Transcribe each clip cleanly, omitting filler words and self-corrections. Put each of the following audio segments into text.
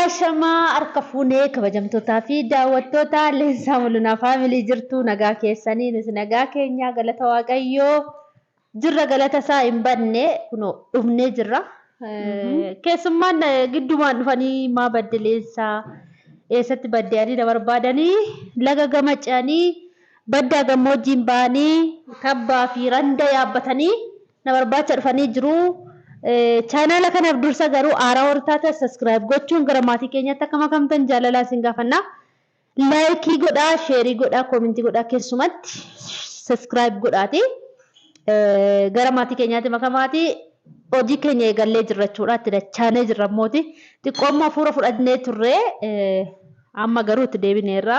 Ashama arkafune kabajamtoota fi daawwattoota leensaa mul'unaa faamilii jirtu nagaa keessanii nis nagaa keenya galata waaqayyoo jirra galata isaa hin banne kunoo dhufnee jirra. Keessummaan giddumaan dhufanii maa baddeleessaa eessatti baddeanii na barbaadanii laga gamacanii baddaa gammoojjiin ba'anii tabbaa fi randa yaabbatanii na barbaacha dhufanii jiru. Channel kana dursa garuu aaraa hortaata subscribe gochuun gara maatii keenyatti akka makamtan jaalalaa isin gaafanna. Like godhaa, share godhaa, comment godhaa keessumatti subscribe godhaati. Gara maatii keenyaatti makamaati hojii keenya eegallee jirra jechuudha. Itti dachaanee jirra mooti. Xiqqoommoo hafuura fudhannee turre amma garuu itti deebineerra.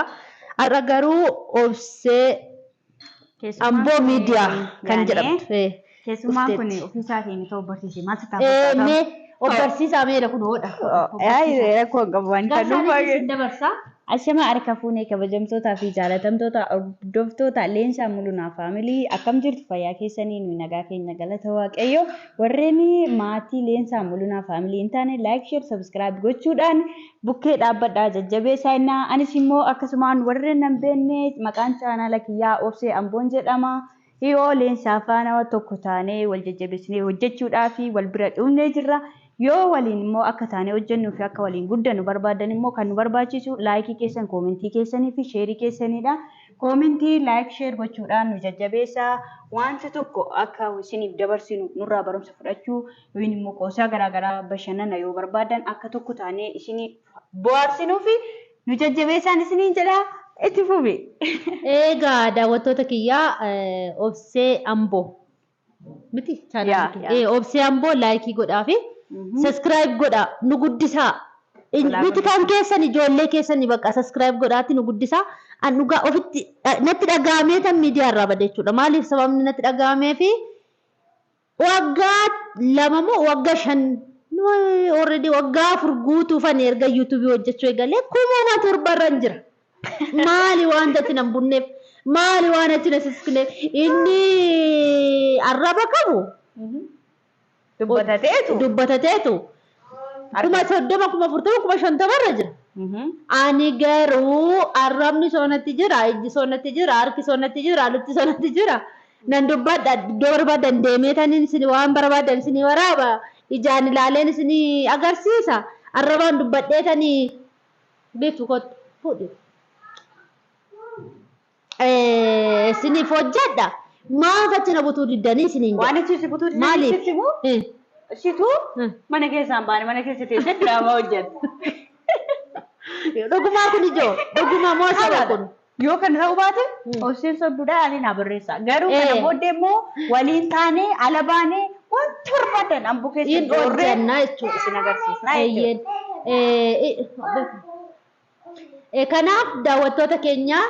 Har'a garuu obsee Amboo miidiyaa kan jedhamtu. Keessumaan kun ofiisaa keenya ta'uu barsiise maal ta'a? Mee obbarsiisaa meela kun hoodha. Rakkoo qabu waan kan dabarsaa. Ashama harka fuunee kabajamtootaa fi jaalatamtoota hordoftoota leensaa mul'unaa faamilii akkam jirtu fayyaa keessanii nuyi nagaa keenya galata waaqayyo warreen maatii leensaa mul'unaa faamilii hin taane like share subscribe gochuudhaan bukkee dhaabbadhaa jajjabeessaa innaa anis immoo akkasumaan warreen nan beenne maqaan chaanaala kiyyaa obsee Amboon jedhama. Yoo leensaa faana tokko taanee wal jajjabeessinee hojjechuudhaaf wal bira dhufnee jirra. Yoo waliin immoo akka taanee hojjennuu fi akka waliin guddannu barbaadan immoo kan nu barbaachisu laayikii keessan, koomentii keessanii fi sheerii keessanidha. Koomentii, laayik, sheer gochuudhaan nu jajjabeessaa. Wanta tokko akka isiniif dabarsinu nurraa barumsa fudhachuu yookiin immoo qoosaa garaagaraa bashannana yoo barbaadan akka tokko taanee isiniif bohaarsinuu fi nu jajjabeessaan isiniin jedha. Itti fufi. Egaa daawwattoota kiyyaa obsee Amboo miti chaanaal obsee Amboo laayikii godhaa fi subscribe godhaa nu guddisaa. Nuti kan keessan ijoollee keessanii bakka subscribe godhaatti nu guddisaa. An dhugaa ofitti natti dhaga'amee tan miidiyaa irraa bade jechuudha. Maaliif sababni natti dhaga'amee fi waggaa lama moo waggaa shan already waggaa afur guutuufan erga yuutuubii hojjechuu eegalee 1700 jira. Maali waan datti nan bunneef maali waan achi na siskineef inni arraba qabu dubbatateetu kuma 30 kuma 40 kuma 50 irra jira. Ani garuu arrabni soonatti jira, ijji soonatti jira, harki soonatti jira, lukti soonatti jira. Nan dubbadha iddoo barbaadan deemee taniin isin waan barbaadan isin waraaba ijaan ilaaleen isin agarsiisa. Arrabaan dubbadhee tanii beektu kottu fuudhi. Sini hojjedha. Maaf achi na butuu diddanii isiniin jedha. Waan achi butuu diddanii sitti moo? Situ mana keessaan baane mana keessa teessee diraamaa hojjedha. Dhugumaa kun ijoo dhugumaa moo saba kun? Yoo kan ta'u baate obseen sobduudha ani na barreessa. Garuu kana booddee immoo waliin taanee ala baanee wanta barbaadan Amboo keessa ijoorree jechuudha isin agarsiisna jechuudha. Kanaaf daawwattoota keenyaa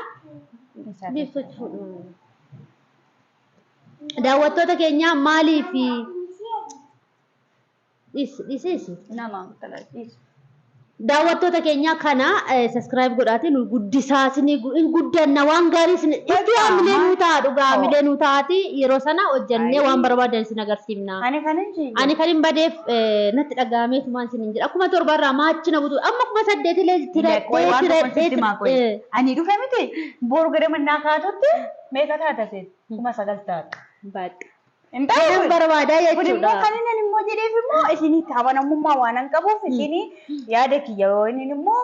daawwattoota keenya maaliif daawwattoota keenya kana subscribe godhaatiin guddisaa isin guddanna waan gaarii isin itti haamilee nu ta'a dhugaa haamilee nu ta'aati yeroo sana hojjannee waan barbaadan isin agarsiifna. Ani kan hin badeef natti dhaga'ameetu maan isin jedha akkuma torbarraa maachina butuu amma kuma 8 illee ani dhufe miti boru gara mannaa kaatutti meeqa taata seet kuma 9 taata. Baadhi. Intaan barbaadaa jechuudha. Kan inni immoo jedheef immoo isinitti amanamummaa waan hin qabuuf isin yaada kiyya yoo inni immoo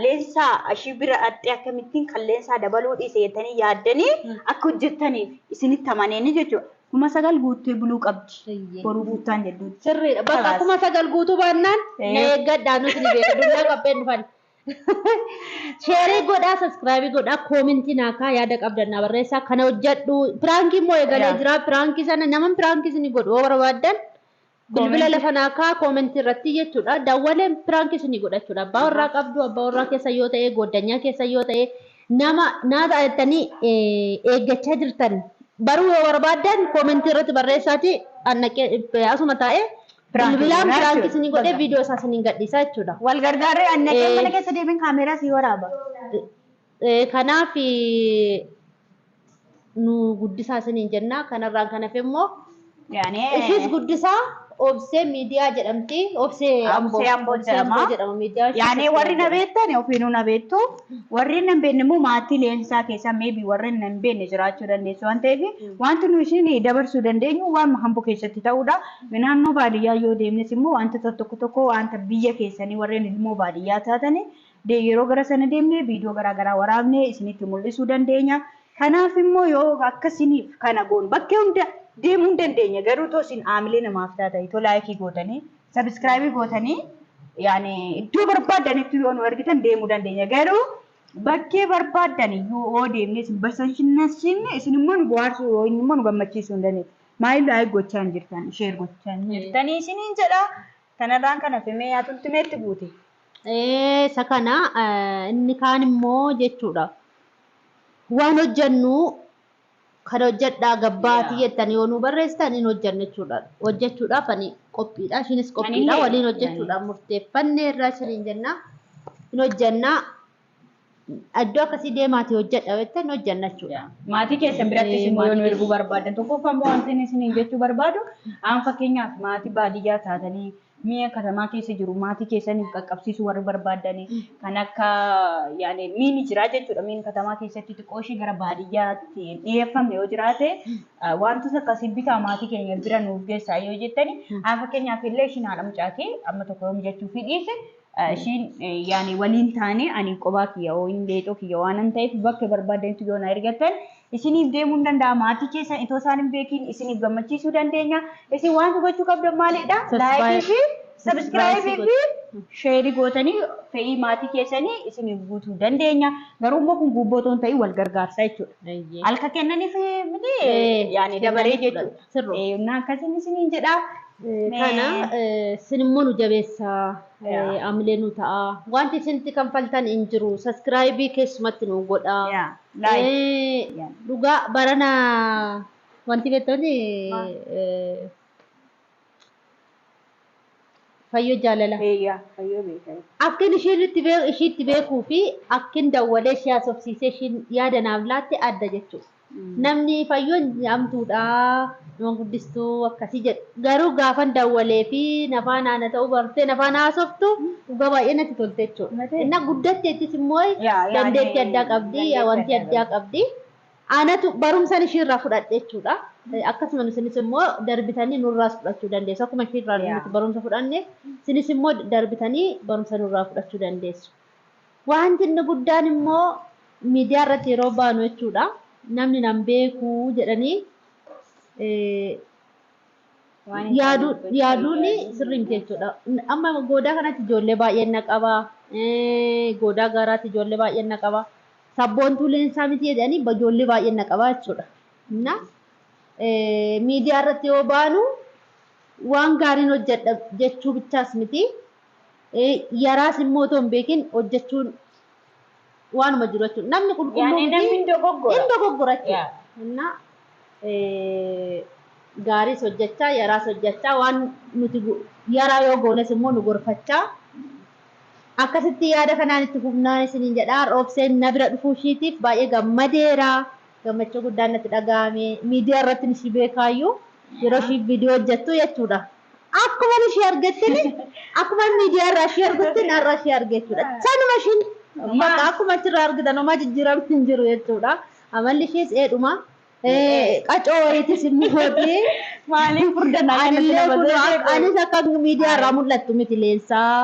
leensaa ashii bira adde akkamittiin kan leensaa dabaluu dhiise jettanii yaaddanii akka hojjettaniif isinitti amananii jechuudha. Kuma 9 guuttee buluu qabdi. Boruu guuttaan jedhuuti. Sirriidha. Bakka kuma 9 guutuu baannaan na eeggadhaa nuti ni beeka. Dullaa qabbeen dhufan. Share godhaa, subscribe godhaa, comment naakaa yaada qabdannaa barreessaa kana hojjedhu. Pirankii immoo eegalee jira. Pirankii sana nama pirankii isin godhu yoo barbaadan bilbila lafa naakaa comment irratti jechuudha. Dawwaleen pirankii isin godhachuudha. Abbaa warraa qabdu, abbaa warraa keessa yoo ta'e, goddanyaa keessa yoo ta'e nama naata jettanii eeggachaa jirtan baruu yoo barbaadan comment irratti barreessaati annaqee asuma taa'ee bilbilaan pirankii isin godhee viidiyoo isaa isin gadhiisaa jechuudha. Wal gargaaree annaqee mana keessa deebiin kaameeraa si waraaba. Kanaaf nu guddisaa isiniin jenna kanarraan kan hafe immoo ishis guddisaa obsee miidiyaa jedhamti. Obsee amboo jedhama miidiyaa. Yaani warri na beektan ofiinuu na beektu. Warri na beekne immoo maatii leensaa keessa maybe warri na beekne jiraachuu dandeessu waan ta'eef wanti nu isin dabarsuu dandeenyu waan hamboo keessatti ta'uudha. Naannoo baadiyyaa yoo deemnes immoo wanta tokko wanta biyya keessanii warreen immoo baadiyyaa taatanii yeroo gara sana deemnee viidiyoo garaagaraa waraabnee isinitti mul'isuu dandeenya. Kanaaf immoo yoo akkasiniif kana goon bakkee hunda deemuu dandeenya garuu tosin aamilee namaaf taatanii to laayikii gootanii sabiskiraayibii gootanii yaani iddoo barbaadanitti yoo nu argitan deemuu dandeenya garuu bakkee barbaadan yoo deemnes bashannansiifne isin immoo nu bohaarsuu yoo immoo nu gammachiisuu hin dandeenye maayiluu laayik gochaa hin jirtan sheer gochaa hin jirtanii isiniin jedha kanarraan kana fimee yaatutti meetti buute. Isa kana inni kaan immoo jechuudha. Waan hojjennu kan hojjedhaa gabbaatii jettanii yoo nu barreessitan hin hojjennu jechuudha. Hojjechuudhaaf ani qophiidha. Ishinis qophiidha. Waliin hojjechuudhaaf murteeffannee irraa isiniin jenna. Hin hojjennaa. Iddoo akkasii deemaatii hojjedha jettan hojjenna jechuudha. Maatii keessan biratti immoo yoo nu erguu barbaadan tokkoffaa wanti isiniin jechuu barbaadu aan fakkeenyaaf maatii baadiyyaa taatanii mi'a katamaa keessa jiru maatii keessaniif qaqqabsiisuu warri barbaadanii kan akka yaani miini jira jechuudha miin katamaa keessatti xiqqooshii gara baadiyyaatti dhiyeeffamne yoo jiraate wantoota akkasii bitaa maatii keenya bira nuuf geessaa yoo jettani aan fakkeenyaaf illee ishiin haadha mucaatee amma tokko yoo mijachuu fi dhiise ishiin yaani waliin taane ani qophaa kiyya yoo hin leexoo kiyya waan ta'eef bakka barbaadanitti yoo na ergattan isiniif deemuu danda'a maatii keessan itoo isaan hin beekin isiniif gammachiisuu dandeenya isin waan gochuu qabdan maalidha laayikii fi sabiskiraayibii fi sheerii gootanii fe'ii maatii keessanii isiniif guutuu dandeenya garuu immoo kun gubbootoon ta'ii wal gargaarsaa jechuudha halka kennaniif miti yaani dabaree jechuudha akkasiin isiniin jedhaa. Kana sinimmoo nu jabeessaa amilee nu ta'a wanti isinitti kanfaltan hin jiru sabiskiraayibii keessumatti nu godhaa dhugaa barana wanti beektonni fayyoo jaalala akkin ishiitti beekuu fi akkin dawwalee ishee haasofsiisee ishiin yaada naaf laatte adda jechuudha. Namni fayyoon amtuudha nama guddistuu akkasii jedhu garuu gaafan dawwalee fi nafaan aana ta'uu bartee nafaan haasoftu dhugaa baay'ee natti tolte jechuudha. Inna guddatteettis immoo dandeettii addaa qabdi wanti addaa qabdi. Aanatu barumsaan ishiirraa fudhadhe jechuudha. Akkasuma isinis immoo darbitanii nurraas fudhachuu dandeessu. Akkuma ishiirraa nuti barumsa fudhanne isinis immoo darbitanii barumsa nurraa fudhachuu dandeessu. Wanti inni guddaan immoo miidiyaa irratti yeroo baanu jechuudha. Namni nan beeku jedhanii yaaduun sirrii miti jechuudha. Amma goodaa kanatti ijoollee baay'een na qaba. Goodaa gaaraatti ijoollee baay'een na qaba. Sabboontuu leensaa miti jedhanii ijoollee baay'een na qaba jechuudha. Miidiyaa irratti yoo baanu waan gaariin hojjedha jechuu bichaas miti. Yaraas immoo otoo hin beekin hojjechuun waanuma jiru jechuudha. Namni qulqulluun namni dogoggora jechuudha. Gaariis hojjechaa yaraas hojjechaa waan nuti yaraa yoo goones immoo nu gorfachaa akkasitti yaada kanaan itti fufnaan isiniin jedhaa roobseen na bira dhufuu ishiitiif baay'ee gammadeera. Gammachuu guddaan natti dhaga'ame miidiyaa irratti ishii beekaayyuu yeroo ishii viidiyoo hojjettu jechuudha. Akkuma ishii argattini akkuma miidiyaa irraa ishii argattin har'a ishii argechuudha. Sanuma ishiin bakka akkuma achirraa argitan homaa jijjiiramti hin jiru jechuudha. Amalli ishiis dheedhuma. Qacoo wayiitis inni hooti. Maaliif furdannaa kanatti dabalatee? Anis akka miidiyaa irraa mul'attu miti leensaa.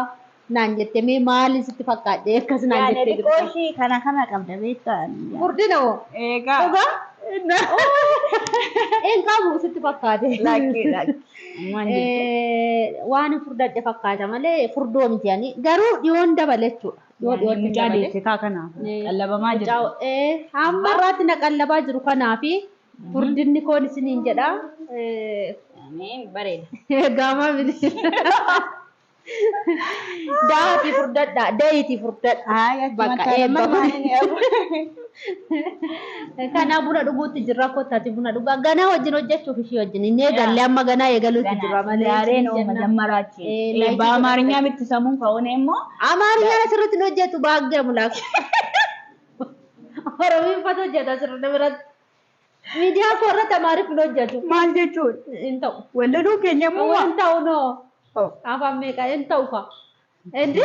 Naan jettee mee maali sitti fakkaadhee akkas naan jettee jirti? Yaani dhiqooshii kana qabda beektaa? Furdina hoo? Eegaa. Dhugaa? Eenqaabu sitti fakkaate? Lakki. Waan furdadhe fakkaata malee furdoo miti yaani garuu dhiyoon dabale jechuudha. Dhiyoon dabale. Kanaaf qallabamaa jiru. Hamma irraatti na qallabaa jiru kanaafi furdinni koon isiniin jedha. Bareeda. Gaamaa miti. Daati furdadha, dayti furdadha. Bakka eebba. Kana buna dhuguutti jirra kottaati buna dhugaa. Ganaa wajjin hojjechuuf ishii wajjin. Inni eegalee amma ganaa eegaluutti jirra malee. Yaareen መጀመራችን በአማርኛ የምትሰሙን ከሆነ ሞ አማርኛ ለስሩት ነው ጀቱ ባገር ሙላክ ኦሮሚን ፈቶ ጀታ ስሩ ደብረት miidiyaa koo irratti amaariif nu hojjetu. Maal jechuun? Hin ta'u. Wallaluu keenya immoo Hin ta'u noo. Afaan meeqa hin ta'u fa. Indi